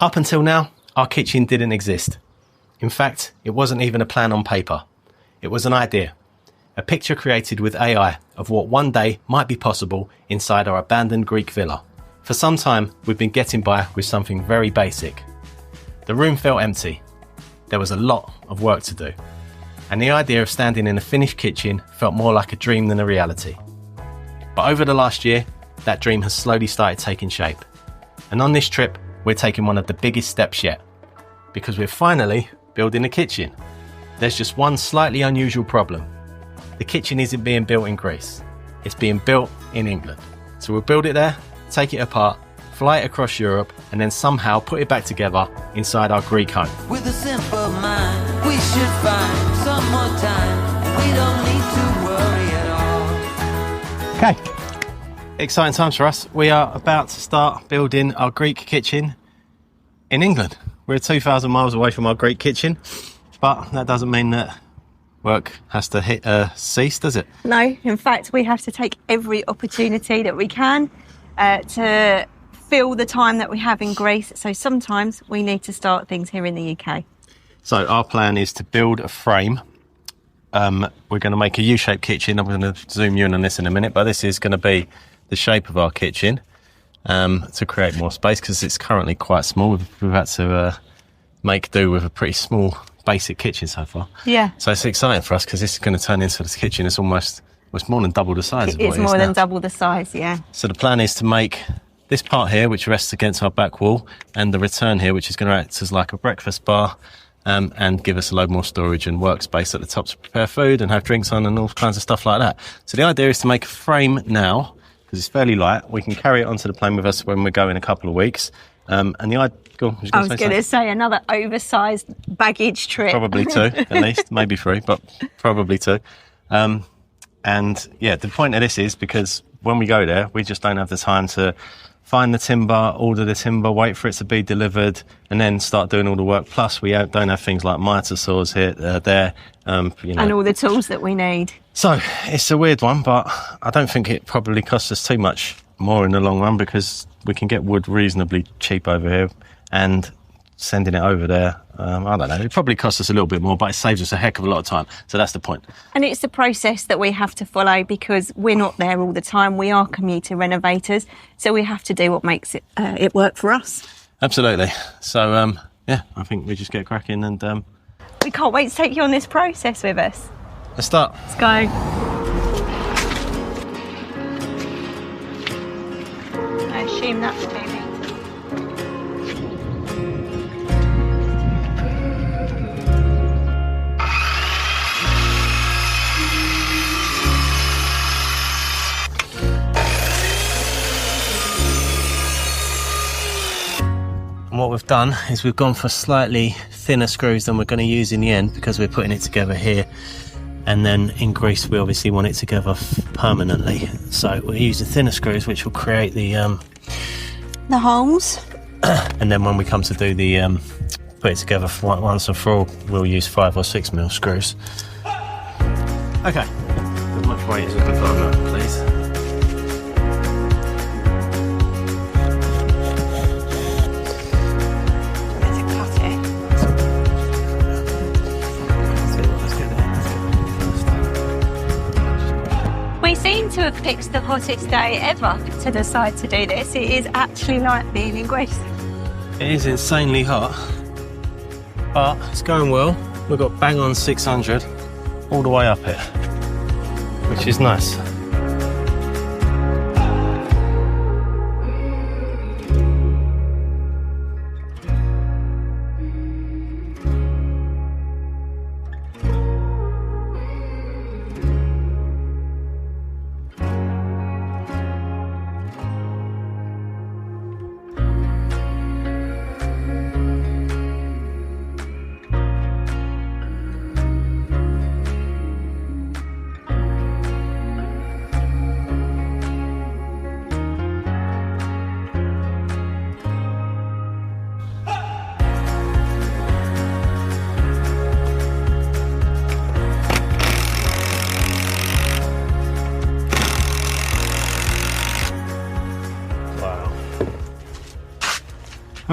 Up until now, our kitchen didn't exist. In fact, it wasn't even a plan on paper. It was an idea, a picture created with AI of what one day might be possible inside our abandoned Greek villa. For some time, we've been getting by with something very basic. The room felt empty. There was a lot of work to do. And the idea of standing in a finished kitchen felt more like a dream than a reality. But over the last year, that dream has slowly started taking shape. And on this trip, we're taking one of the biggest steps yet, because we're finally building a kitchen. There's just one slightly unusual problem. The kitchen isn't being built in Greece. It's being built in England. So we'll build it there, take it apart, fly it across Europe, and then somehow put it back together inside our Greek home. With a simple mind, we should find some more time. We don't need to worry at all. Okay. Exciting times for us. We are about to start building our Greek kitchen in England. We're 2,000 miles away from our Greek kitchen, but that doesn't mean that work has to cease, does it? No, in fact, we have to take every opportunity that we can to fill the time that we have in Greece. So sometimes we need to start things here in the UK. So our plan is to build a frame. We're going to make a U-shaped kitchen. I'm going to zoom you in on this in a minute, but this is going to be the shape of our kitchen to create more space, because it's currently quite small. We've had to make do with a pretty small basic kitchen so far. Yeah. So it's exciting for us because this is going to turn into this kitchen. It's almost, well, it's more than double the size of what it is now. It's more than double the size, yeah. So the plan is to make this part here, which rests against our back wall, and the return here, which is going to act as like a breakfast bar, and give us a load more storage and workspace at the top to prepare food and have drinks on and all kinds of stuff like that. So the idea is to make a frame now, because it's fairly light. We can carry it onto the plane with us when we go in a couple of weeks. And the idea... I was going to say another oversized baggage trip. Probably two, at least. Maybe three, but probably two. And yeah, the point of this is because when we go there, we just don't have the time to find the timber, order the timber, wait for it to be delivered, and then start doing all the work. Plus, we don't have things like mitre saws here, there. And all the tools that we need. So it's a weird one, but I don't think it probably costs us too much more in the long run, because we can get wood reasonably cheap over here, and sending it over there, I don't know, it probably costs us a little bit more, but it saves us a heck of a lot of time. So that's the point. And it's the process that we have to follow, because we're not there all the time. We are commuter renovators, so we have to do what makes it work for us. Absolutely. So, yeah, I think we just get cracking and... we can't wait to take you on this process with us. Let's start. Let's go. I assume that's 2 metres. And what we've done is we've gone for slightly thinner screws than we're going to use in the end, because we're putting it together here, and then in Greece we obviously want it together permanently. So we're using thinner screws, which will create the holes. And then when we come to do the put it together for once and for all, we'll use 5 or 6 mil screws. Okay, as much weight as we can put on that, please. We seem to have picked the hottest day ever to decide to do this. It is actually like being in Greece. It is insanely hot, but it's going well. We've got bang on 600 all the way up it, which is nice.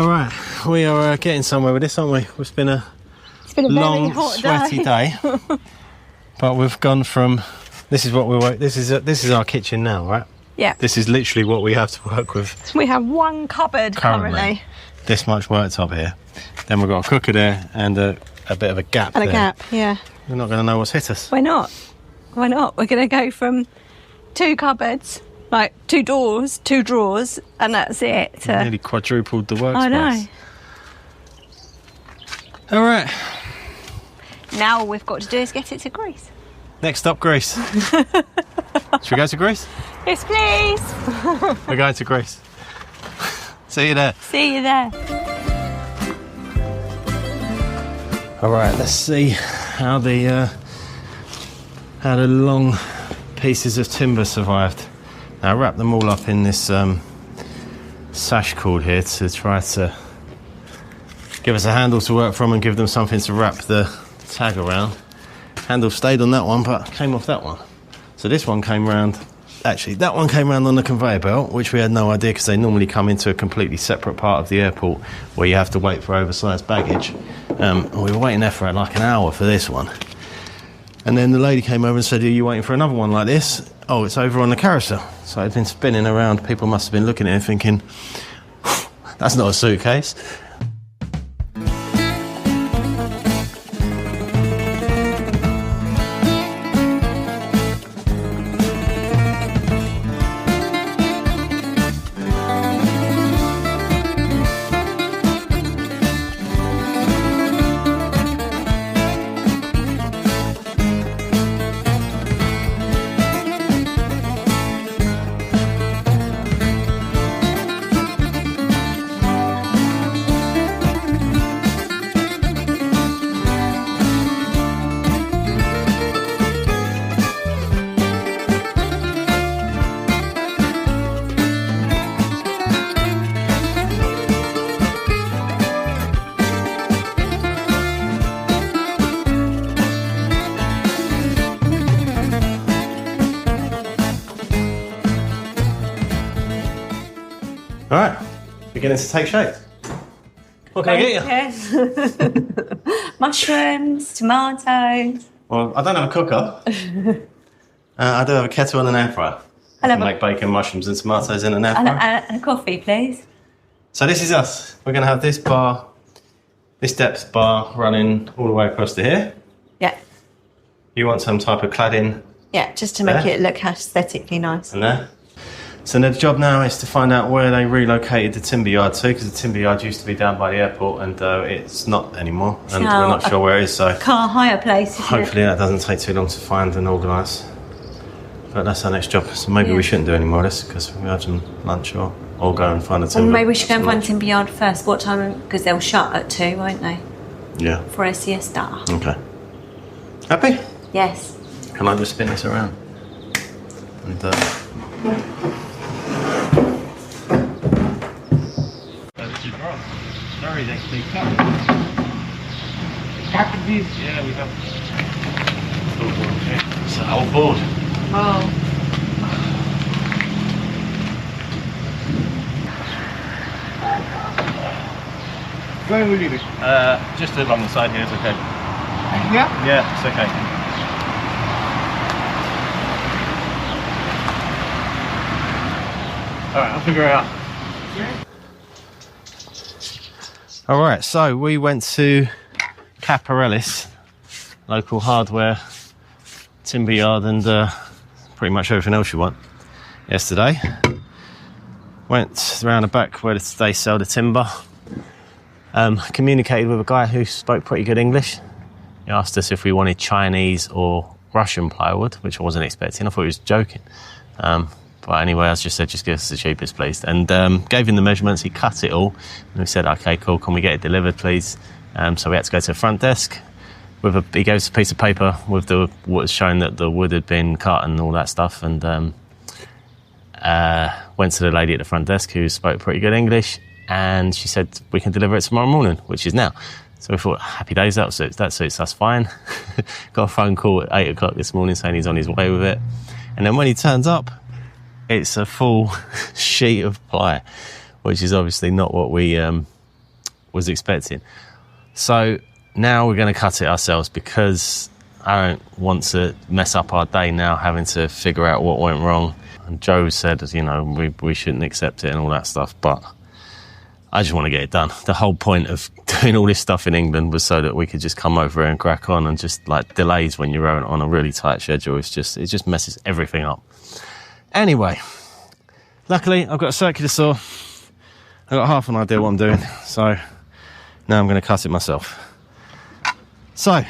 All right, we are getting somewhere with this, aren't we? It's been a long, very hot sweaty day. But we've gone from. This is what we work. This is our kitchen now, right? Yeah. This is literally what we have to work with. We have one cupboard currently. This much worktop here. Then we've got a cooker there and a bit of a gap And there. a gap, yeah. We're not going to know what's hit us. Why not? Why not? We're going to go from 2 cupboards, like 2 doors, 2 drawers, and that's it. To... Nearly quadrupled the workspace. I know. All right. Now all we've got to do is get it to Greece. Next stop, Greece. Should we go to Greece? Yes, please. We're going to Greece. See you there. See you there. All right, let's see how the long pieces of timber survived. Now, I wrapped them all up in this sash cord here to try to give us a handle to work from and give them something to wrap the tag around. Handle stayed on that one, but came off that one. So this one came round. Actually, that one came round on the conveyor belt, which we had no idea because they normally come into a completely separate part of the airport where you have to wait for oversized baggage. We were waiting there for like an hour for this one. And then the lady came over and said, are you waiting for another one like this? Oh, it's over on the carousel. So I'd been spinning around. People must have been looking at it thinking, that's not a suitcase. All right, beginning to take shape. What can I get you? Mushrooms, tomatoes. Well, I don't have a cooker. I do have a kettle and an air fryer. I can make bacon, mushrooms and tomatoes in an air fryer. And a coffee, please. So this is us. We're going to have this bar, this depth bar running all the way across to here. Yeah. You want some type of cladding. Yeah, just to make it look aesthetically nice. And there. So the job now is to find out where they relocated the timber yard to, because the timber yard used to be down by the airport and it's not anymore, and we're not sure where it is. So car hire place. Hopefully that doesn't take too long to find and organise. But that's our next job. So maybe we shouldn't do any more of this because we have some lunch or go and find a timber. Well, maybe we should go and find the timber yard first. What time? Because they'll shut at 2, won't they? Yeah. For a siesta. Okay. Happy? Yes. Can I just spin this around? And Sorry, they cut. Cut these? Yeah, we have. It's a whole board. Oh. Where will you be? Just along the side here, it's okay. Yeah? Yeah, it's okay. Alright, I'll figure it out. Alright, so we went to Caparellis, local hardware, timber yard and pretty much everything else you want, yesterday. Went around the back where they sell the timber. Communicated with a guy who spoke pretty good English. He asked us if we wanted Chinese or Russian plywood, which I wasn't expecting. I thought he was joking. But anyway, I just said, just give us the cheapest, please. And gave him the measurements. He cut it all. And we said, okay, cool. Can we get it delivered, please? So we had to go to the front desk. He gave us a piece of paper with the wood showing that the wood had been cut and all that stuff. And went to the lady at the front desk who spoke pretty good English. And she said, we can deliver it tomorrow morning, which is now. So we thought, happy days, that suits us fine. Got a phone call at 8 o'clock this morning saying he's on his way with it. And then when he turns up, it's a full sheet of ply, which is obviously not what we was expecting. So now we're going to cut it ourselves because I don't want to mess up our day now having to figure out what went wrong. And Joe said, you know, we shouldn't accept it and all that stuff, but I just want to get it done. The whole point of doing all this stuff in England was so that we could just come over and crack on, and just like delays when you're on a really tight schedule, it just messes everything up. Anyway, luckily I've got a circular saw. I've got half an idea what I'm doing, so now I'm going to cut it myself. So,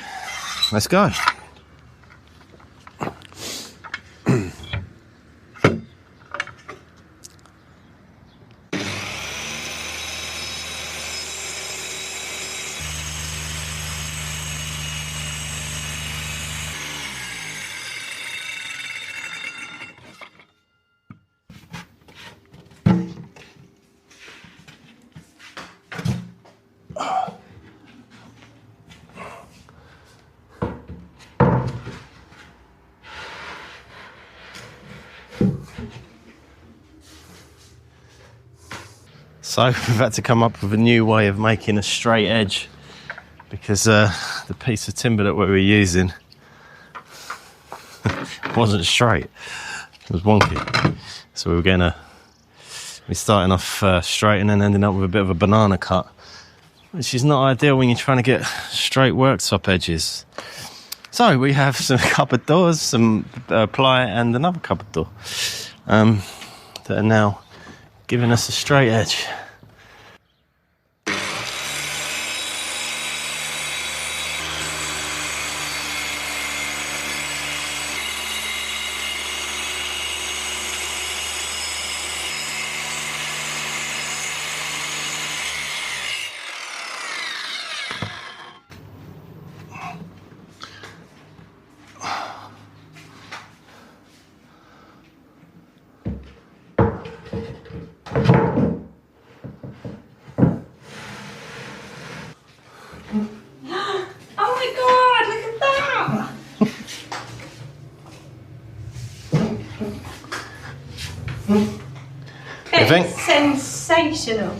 let's go. So we've had to come up with a new way of making a straight edge because the piece of timber that we were using wasn't straight. It was wonky. So we're starting off straight and then ending up with a bit of a banana cut, which is not ideal when you're trying to get straight worktop edges. So we have some cupboard doors, some ply and another cupboard door that are now giving us a straight edge. It's sensational.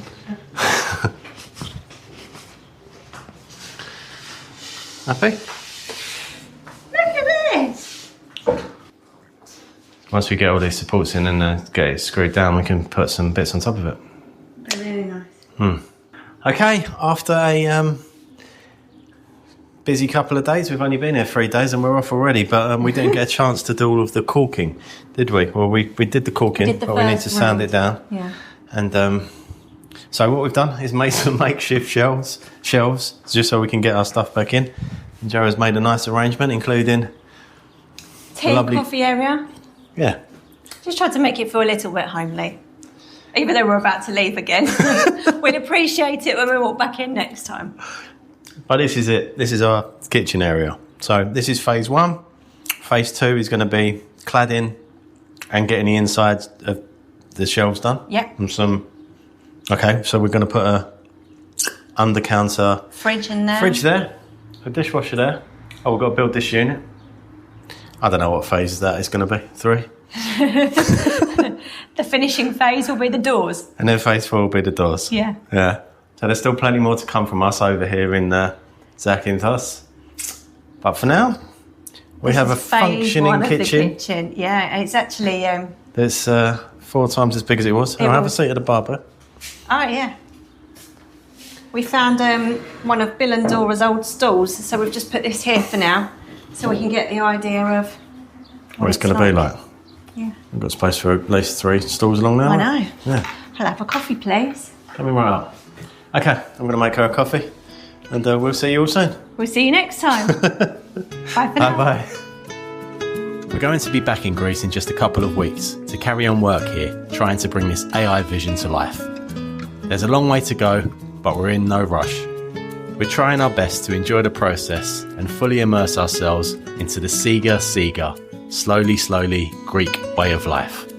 Happy? Look at this. Once we get all these supports in and get it screwed down, we can put some bits on top of it. Really nice. Okay, after a busy couple of days, we've only been here 3 days and we're off already, but we didn't get a chance to do all of the caulking, did we? Well, we did the caulking, but we need to sand it down. Yeah. And so what we've done is made some makeshift shelves, just so we can get our stuff back in. And Joe has made a nice arrangement, including tea, coffee area. Yeah. Just tried to make it feel a little bit homely. Even though we're about to leave again. We'll appreciate it when we walk back in next time. But this is it. This is our kitchen area. So this is phase 1. Phase 2 is going to be cladding and getting the inside of the shelves done. Yeah. And okay, so we're going to put a under counter fridge in there. Fridge there. A dishwasher there. Oh, we've got to build this unit. I don't know what phase that is going to be. 3. The finishing phase will be the doors. And then phase 4 will be the doors. Yeah. Yeah. So there's still plenty more to come from us over here in Zakynthos. But for now, we have a functioning kitchen. The kitchen. Yeah, it's actually... It's 4 times as big as it was. I'll have a seat at the bar, but... Oh, yeah. We found one of Bill and Dora's old stalls, so we've just put this here for now, so we can get the idea of what it's going to be like. Yeah. We've got space for at least 3 stalls along there. I know. Yeah. I'll have a coffee, please. Coming right up. Okay, I'm going to make her a coffee, and we'll see you all soon. We'll see you next time. Bye for now. Bye-bye. We're going to be back in Greece in just a couple of weeks to carry on work here, trying to bring this AI vision to life. There's a long way to go, but we're in no rush. We're trying our best to enjoy the process and fully immerse ourselves into the Siga, slowly, Greek way of life.